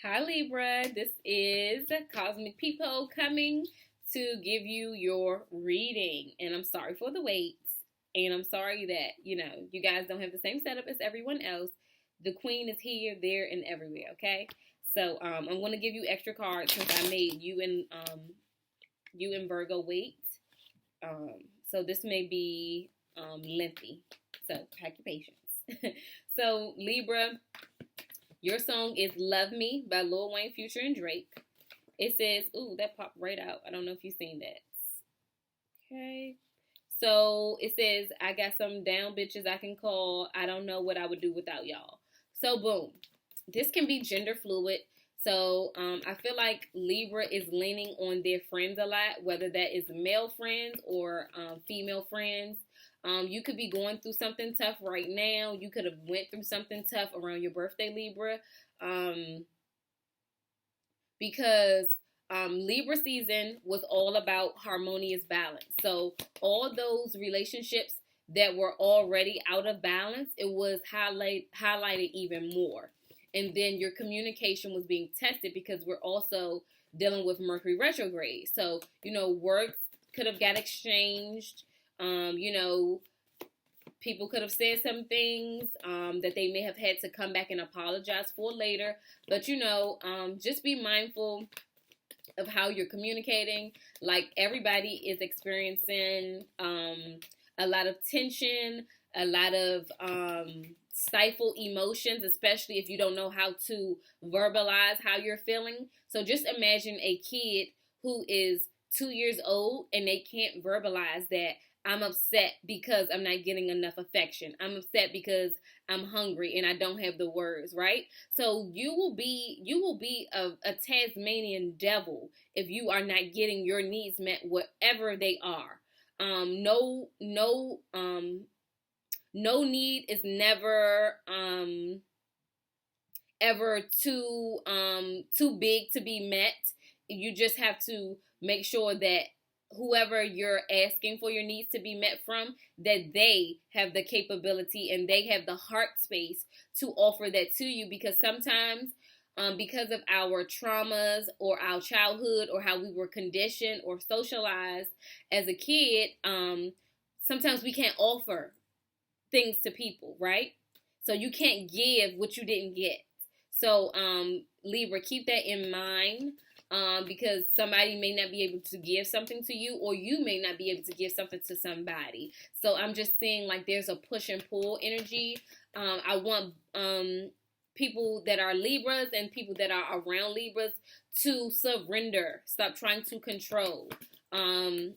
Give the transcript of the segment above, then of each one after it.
Hi Libra, this is Cosmic People coming to give you your reading. And I'm sorry for the wait. And I'm sorry that, you guys don't have the same setup as everyone else. The queen is here, there, and everywhere, okay? So I'm going to give you extra cards since I made you and Virgo wait. So this may be lengthy. So pack your patience. So Libra, your song is Love Me by Lil Wayne, Future, and Drake. It says, ooh, that popped right out. I don't know if you've seen that. Okay. So it says, I got some down bitches I can call. I don't know what I would do without y'all. So boom. This can be gender fluid. So I feel like Libra is leaning on their friends a lot, whether that is male friends or female friends. You could be going through something tough right now. You could have went through something tough around your birthday, Libra, because Libra season was all about harmonious balance. So all those relationships that were already out of balance, it was highlighted even more. And then your communication was being tested because we're also dealing with Mercury retrograde. So, words could have got exchanged. People could have said some things that they may have had to come back and apologize for later. But, just be mindful of how you're communicating. Like, everybody is experiencing a lot of tension, a lot of stifled emotions, especially if you don't know how to verbalize how you're feeling. So just imagine a kid who is 2 years old and they can't verbalize that I'm upset because I'm not getting enough affection. I'm upset because I'm hungry and I don't have the words, right? So you will be a Tasmanian devil if you are not getting your needs met, whatever they are. No need is never ever too big to be met. You just have to make sure that whoever you're asking for your needs to be met from, that they have the capability and they have the heart space to offer that to you, because sometimes because of our traumas or our childhood or how we were conditioned or socialized as a kid, sometimes we can't offer things to people, right? So you can't give what you didn't get. So Libra, keep that in mind, because somebody may not be able to give something to you, or you may not be able to give something to somebody. So I'm just saying, like, there's a push and pull energy. I want people that are Libras and people that are around Libras to surrender, stop trying to control, and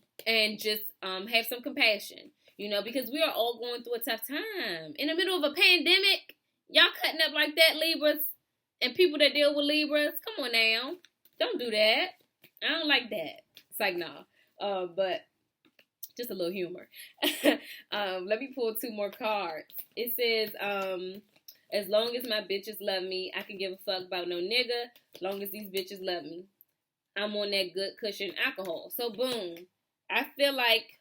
just have some compassion. Because we are all going through a tough time. In the middle of a pandemic, y'all cutting up like that, Libras, and people that deal with Libras, come on now. Don't do that. I don't like that. It's like, nah. But just a little humor. Let me pull two more cards. It says, as long as my bitches love me, I can give a fuck about no nigga. As long as these bitches love me. I'm on that good cushion alcohol. So, boom. I feel like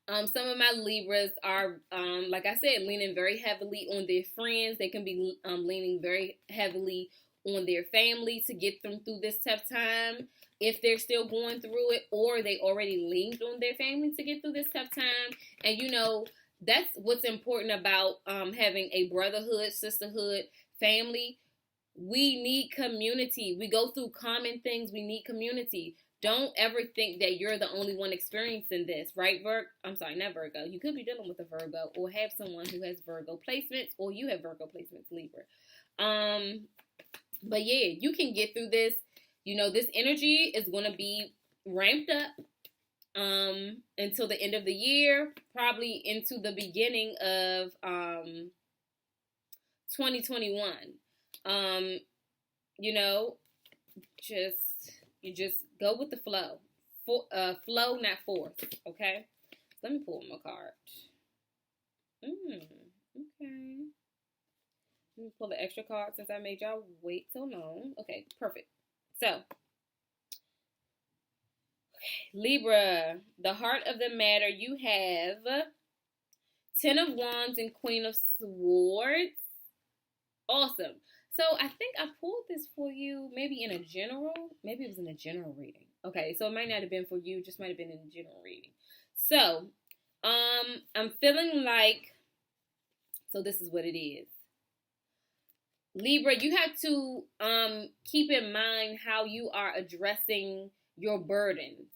some of my Libras are, like I said, leaning very heavily on their friends. They can be leaning very heavily on their family to get them through this tough time, if they're still going through it, or they already leaned on their family to get through this tough time. And that's what's important about having a brotherhood, sisterhood, family. We need community. We go through common things. We need community. Don't ever think that you're the only one experiencing this, right, I'm sorry, not Virgo. You could be dealing with a Virgo or have someone who has Virgo placements, or you have Virgo placements, Libra. But yeah, you can get through this. This energy is going to be ramped up until the end of the year, probably into the beginning of 2021. You just go with the flow. Flow, not force. Okay. Let me pull my card. Okay. Let me pull the extra card since I made y'all wait so long. Okay, perfect. So, Libra, the heart of the matter, you have Ten of Wands and Queen of Swords. Awesome. So I think I pulled this for you maybe in a general, maybe it was in a general reading. Okay, so it might not have been for you, just might have been in a general reading. So, I'm feeling like, so this is what it is. Libra, you have to keep in mind how you are addressing your burdens.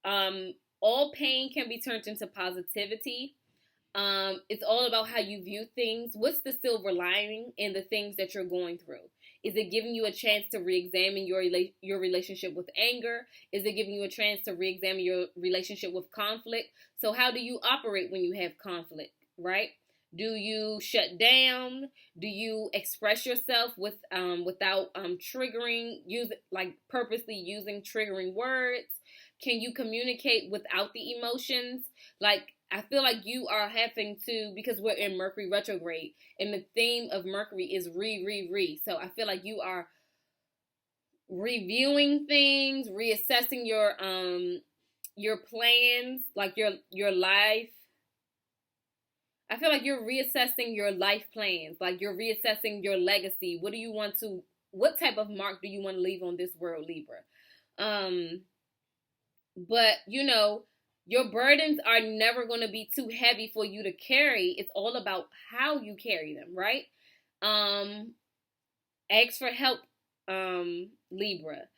All pain can be turned into positivity. It's all about how you view things. What's the silver lining in the things that you're going through? Is it giving you a chance to re-examine your relationship with anger? Is it giving you a chance to re-examine your relationship with conflict? So how do you operate when you have conflict, right? Do you shut down? Do you express yourself without triggering, purposely using triggering words? Can you communicate without the emotions? Like, I feel like you are having to, because we're in Mercury retrograde, and the theme of Mercury is re. So I feel like you are reviewing things, reassessing your plans, like your life. I feel like you're reassessing your life plans, like you're reassessing your legacy. What type of mark do you want to leave on this world, Libra? But your burdens are never going to be too heavy for you to carry. It's all about how you carry them, right? Ask for help, Libra.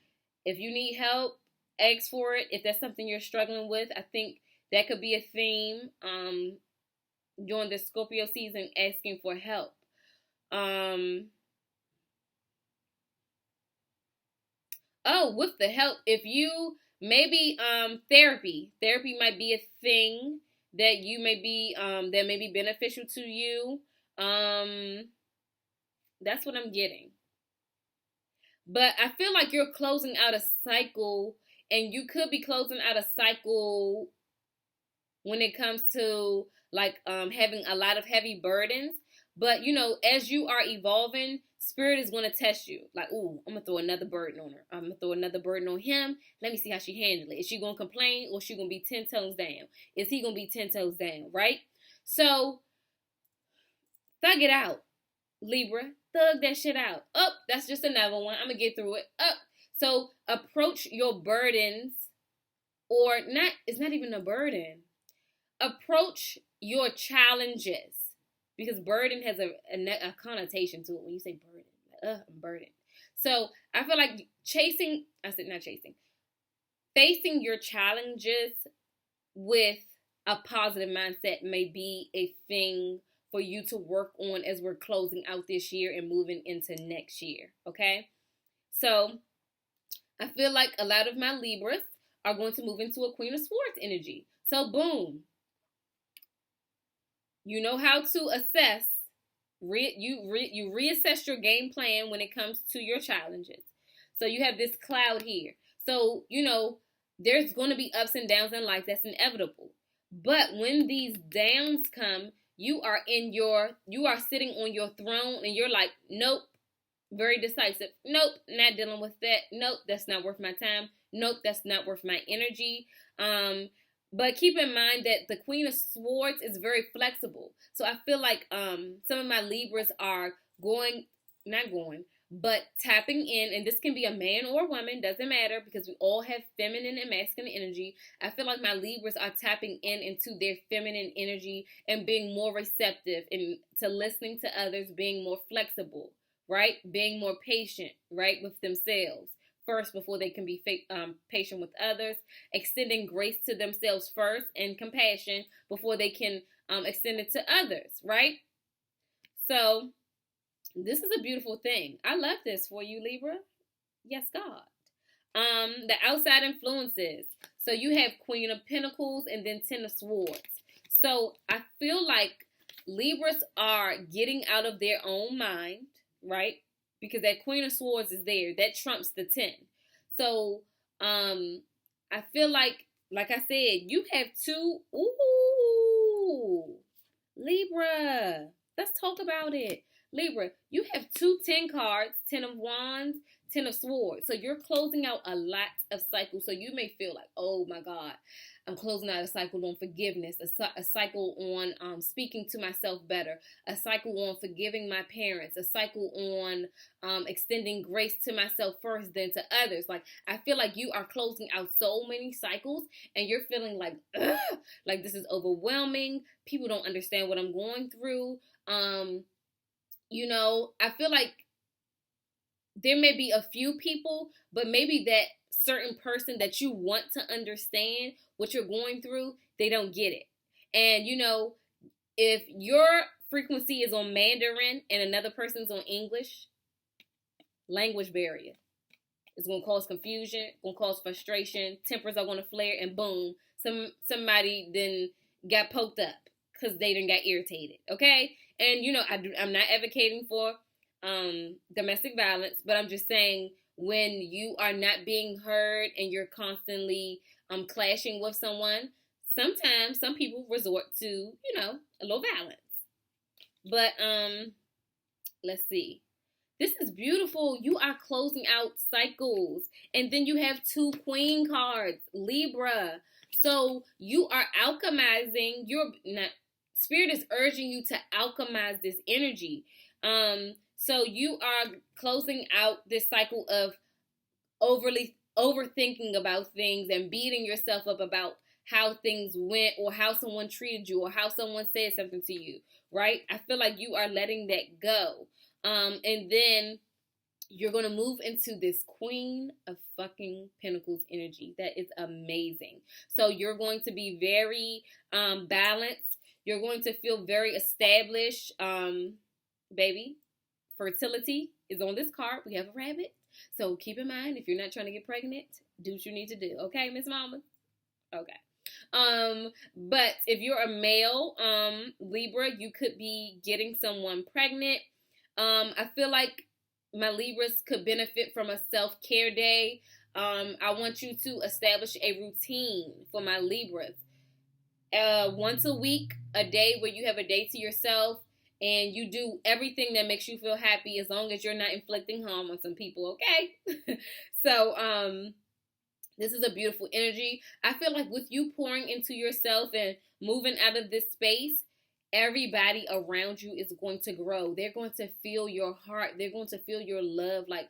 If you need help, ask for it. If that's something you're struggling with, I think that could be a theme during the Scorpio season, asking for help. With the help, if you maybe therapy might be a thing that you may be that may be beneficial to you. That's what I'm getting. But I feel like you're closing out a cycle, and you could be closing out a cycle when it comes to having a lot of heavy burdens. But as you are evolving, Spirit is going to test you. Like, ooh, I'm going to throw another burden on her. I'm going to throw another burden on him. Let me see how she handle it. Is she going to complain, or is she going to be 10 toes down? Is he going to be 10 toes down, right? So, thug it out, Libra. Thug that shit out. Oh, that's just another one. I'm going to get through it. So, approach your burdens, or not, it's not even a burden. Approach your challenges, because burden has a connotation to it. When you say burden, I'm burdened. So I feel like facing your challenges with a positive mindset may be a thing for you to work on as we're closing out this year and moving into next year. Okay, so I feel like a lot of my Libras are going to move into a Queen of Swords energy. So boom. You know how to assess. You reassess your game plan when it comes to your challenges. So you have this cloud here. So there's going to be ups and downs in life. That's inevitable. But when these downs come, you are sitting on your throne, and you're like, nope, very decisive. Nope, not dealing with that. Nope, that's not worth my time. Nope, that's not worth my energy. But keep in mind that the Queen of Swords is very flexible. So I feel like some of my Libras are tapping in, and this can be a man or a woman, doesn't matter, because we all have feminine and masculine energy. I feel like my Libras are tapping into their feminine energy and being more receptive to listening to others, being more flexible, right? Being more patient, right, with themselves first before they can be patient with others, extending grace to themselves first and compassion before they can extend it to others, right? So this is a beautiful thing. I love this for you, Libra. Yes, God. The outside influences. So you have Queen of Pentacles and then 10 of Swords. So I feel like Libras are getting out of their own mind, right? Because that Queen of Swords is there. That trumps the 10. So, I feel like I said, you have two. Ooh, Libra. Let's talk about it. Libra, you have two 10 cards, 10 of Wands, Ten of Swords. So you're closing out a lot of cycles. So you may feel like, oh my God, I'm closing out a cycle on forgiveness, a cycle on speaking to myself better, a cycle on forgiving my parents, a cycle on extending grace to myself first, then to others. Like, I feel like you are closing out so many cycles and you're feeling like, ugh, like this is overwhelming. People don't understand what I'm going through. You know, I feel like there may be a few people, but maybe that certain person that you want to understand what you're going through, they don't get it. And, you know, if your frequency is on Mandarin and another person's on English, language barrier. It's going to cause confusion, going to cause frustration, tempers are going to flare, and boom, somebody then got poked up because they done got irritated, okay? And, you know, I'm not advocating for domestic violence, but I'm just saying when you are not being heard and you're constantly clashing with someone, sometimes some people resort to, you know, a little violence. But let's see. This is beautiful. You are closing out cycles. And then you have 2 Queen cards, Libra. So you are alchemizing. Spirit is urging you to alchemize this energy. So you are closing out this cycle of overthinking about things and beating yourself up about how things went or how someone treated you or how someone said something to you, right? I feel like you are letting that go. And then you're going to move into this Queen of fucking Pentacles energy. That is amazing. So you're going to be very balanced. You're going to feel very established. Baby, fertility is on this card. We have a rabbit. So keep in mind, if you're not trying to get pregnant, do what you need to do. Okay, Miss Mama? Okay. But if you're a male, Libra, you could be getting someone pregnant. I feel like my Libras could benefit from a self-care day. I want you to establish a routine for my Libras. Once a week, a day where you have a day to yourself and you do everything that makes you feel happy as long as you're not inflicting harm on some people, okay? So, this is a beautiful energy. I feel like with you pouring into yourself and moving out of this space, everybody around you is going to grow. They're going to feel your heart. They're going to feel your love. Like,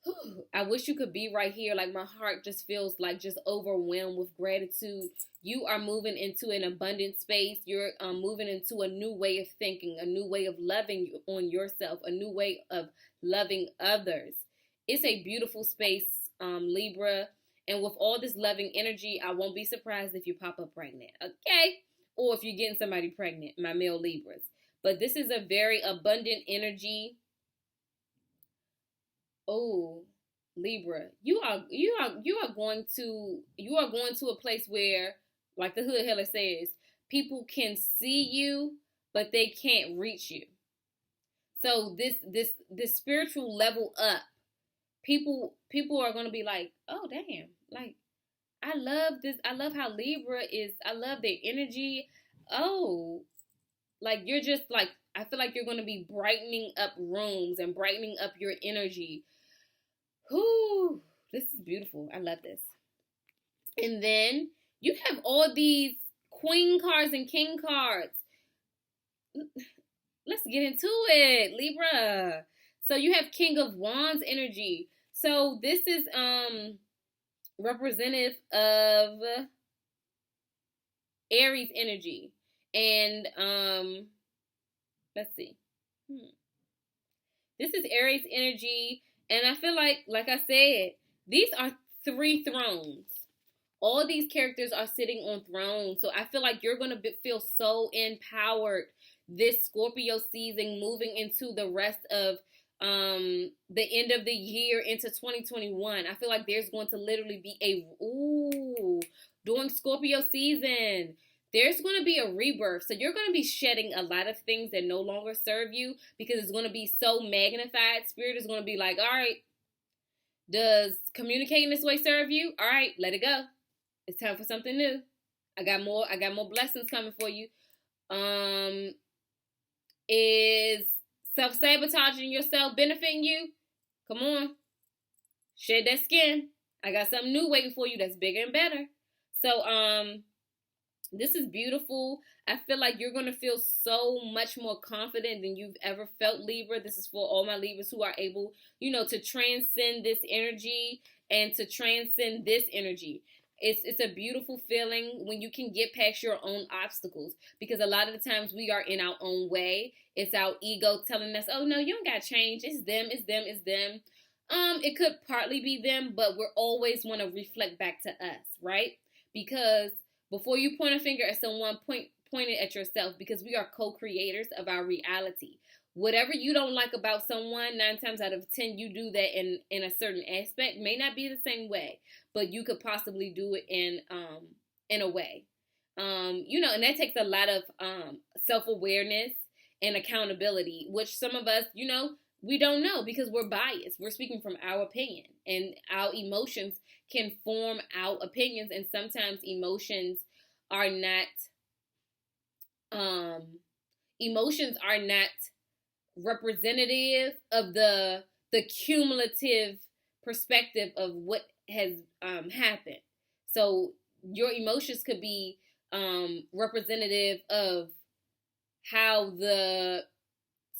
whew, I wish you could be right here. Like, my heart just feels like just overwhelmed with gratitude. You are moving into an abundant space. You're moving into a new way of thinking, a new way of loving on yourself, a new way of loving others. It's a beautiful space, Libra. And with all this loving energy, I won't be surprised if you pop up pregnant, okay? Or if you're getting somebody pregnant, my male Libras. But this is a very abundant energy. Oh, Libra, you are going to a place where, like the Hood Healer says, people can see you, but they can't reach you. So this spiritual level up, people are going to be like, oh damn, like, I love this. I love how Libra is. I love their energy. Oh, like, you're just like, I feel like you're going to be brightening up rooms and brightening up your energy. Whoo, this is beautiful. I love this. And then you have all these Queen cards and King cards. Let's get into it, Libra. So you have King of Wands energy. So this is representative of Aries energy. And let's see. This is Aries energy. And I feel like I said, these are 3 thrones. All these characters are sitting on thrones. So I feel like you're going to feel so empowered this Scorpio season, moving into the rest of the end of the year into 2021. I feel like there's going to literally be during Scorpio season, there's going to be a rebirth. So you're going to be shedding a lot of things that no longer serve you because it's going to be so magnified. Spirit is going to be like, all right, does communicating this way serve you? All right, let it go. It's time for something new. I got more blessings coming for you. Is self-sabotaging yourself benefiting you? Come on. Shed that skin. I got something new waiting for you that's bigger and better. So, this is beautiful. I feel like you're going to feel so much more confident than you've ever felt, Libra. This is for all my Libras who are able, to transcend this energy and to transcend this energy. It's a beautiful feeling when you can get past your own obstacles, because a lot of the times we are in our own way. It's our ego telling us, oh no, you don't got to change. It's them, it's them, it's them. It could partly be them, but we're always want to reflect back to us, right? Because before you point a finger at someone, point it at yourself, because we are co-creators of our reality. Whatever you don't like about someone, 9 times out of 10, you do that in a certain aspect. May not be the same way, but you could possibly do it in a way. And that takes a lot of self-awareness and accountability, which some of us, we don't know because we're biased. We're speaking from our opinion, and our emotions can form our opinions, and sometimes emotions are not representative of the cumulative perspective of what has happened. So your emotions could be representative of how the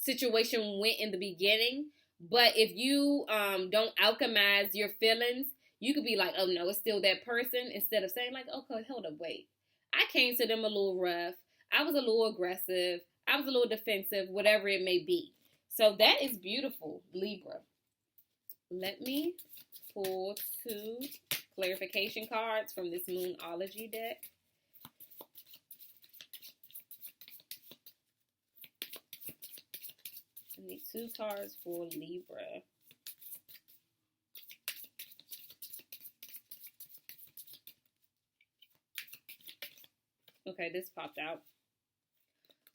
situation went in the beginning, but if you don't alchemize your feelings, you could be like, oh no, it's still that person, instead of saying like, okay, hold up, wait, I came to them a little rough, I was a little aggressive, I was a little defensive, whatever it may be. So that is beautiful, Libra. Let me pull 2 clarification cards from this Moonology deck. I need 2 cards for Libra. Okay, this popped out.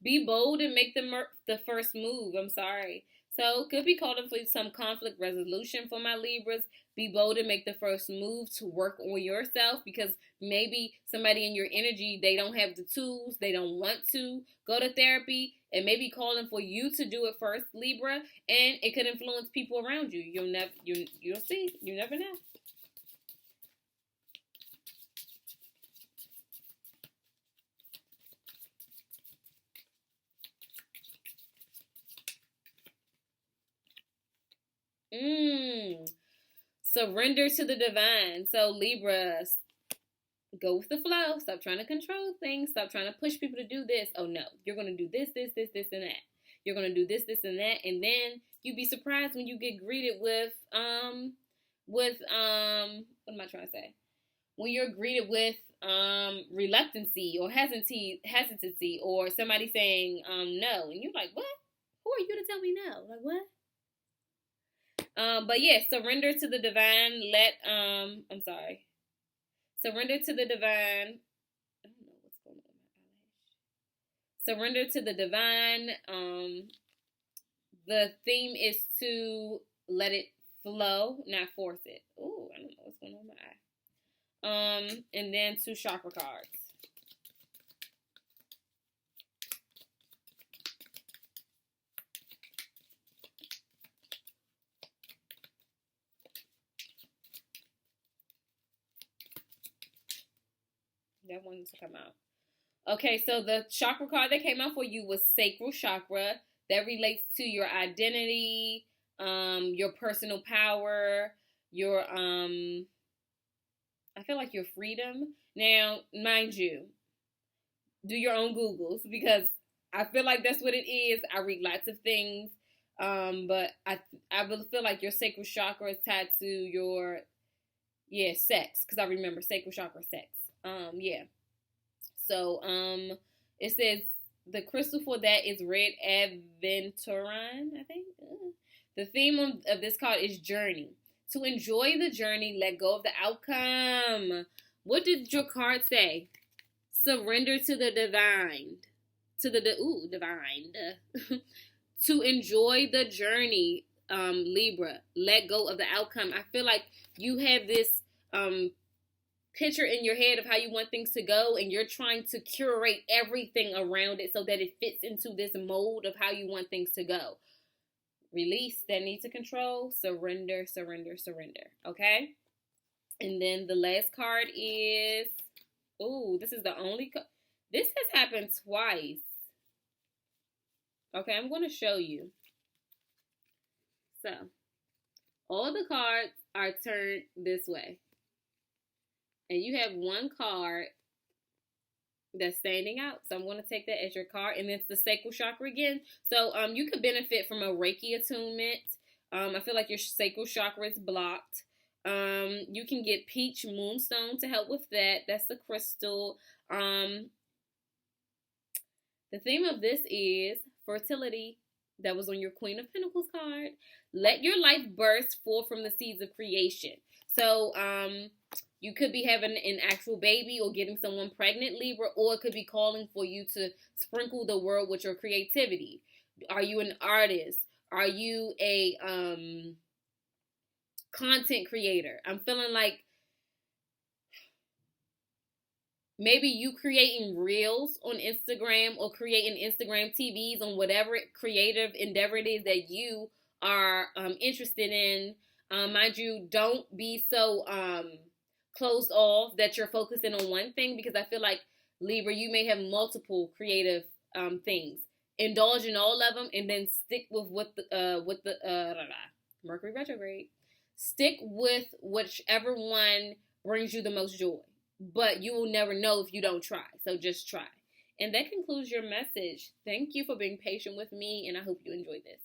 Be bold and make the first move. I'm sorry. So, could be called for some conflict resolution for my Libras. Be bold and make the first move to work on yourself, because maybe somebody in your energy, they don't have the tools, they don't want to go to therapy, and maybe calling for you to do it first, Libra, and it could influence people around you. You'll see. You never know. Surrender to the divine. So Libra, go with the flow. Stop trying to control things. Stop trying to push people to do this. Oh no, you're going to do this, this, this, this, and that. You're going to do this, this, and that. And then you'd be surprised when you get greeted with what am I trying to say? When you're greeted with reluctancy or hesitancy, or somebody saying no, and you're like, what? Who are you to tell me no? Like, what? But yeah, surrender to the divine. Surrender to the divine. I don't know what's going on with my eyelash. Surrender to the divine. The theme is to let it flow, not force it. Oh, I don't know what's going on with my eye. And then 2 chakra cards. That one to come out. Okay, so the chakra card that came out for you was sacral chakra. That relates to your identity, your personal power, your I feel like your freedom. Now, mind you, do your own Googles, because I feel like that's what it is. I read lots of things, but I really feel like your sacral chakra is tied to your sex, because I remember sacral chakra, sex. So, it says the crystal for that is red aventurine, I think. The theme of this card is journey. To enjoy the journey, let go of the outcome. What did your card say? Surrender to the divine. Divine. To enjoy the journey, Libra. Let go of the outcome. I feel like you have this picture in your head of how you want things to go, and you're trying to curate everything around it so that it fits into this mold of how you want things to go. Release that need to control. Surrender, surrender, surrender. Okay? And then the last card is, ooh, this is the only, this has happened twice. Okay, I'm going to show you. So, all the cards are turned this way. And you have one card that's standing out. So I'm going to take that as your card. And it's the sacral chakra again. So you could benefit from a Reiki attunement. I feel like your sacral chakra is blocked. You can get peach moonstone to help with that. That's the crystal. The theme of this is fertility. That was on your Queen of Pentacles card. Let your life burst forth from the seeds of creation. So, you could be having an actual baby or getting someone pregnant, Libra, or it could be calling for you to sprinkle the world with your creativity. Are you an artist? Are you a content creator? I'm feeling like maybe you creating reels on Instagram or creating Instagram TVs on whatever creative endeavor it is that you are interested in. Mind you, don't be so closed off that you're focusing on one thing, because I feel like, Libra, you may have multiple creative things. Indulge in all of them and then stick with Mercury retrograde. Stick with whichever one brings you the most joy. But you will never know if you don't try. So just try. And that concludes your message. Thank you for being patient with me, and I hope you enjoyed this.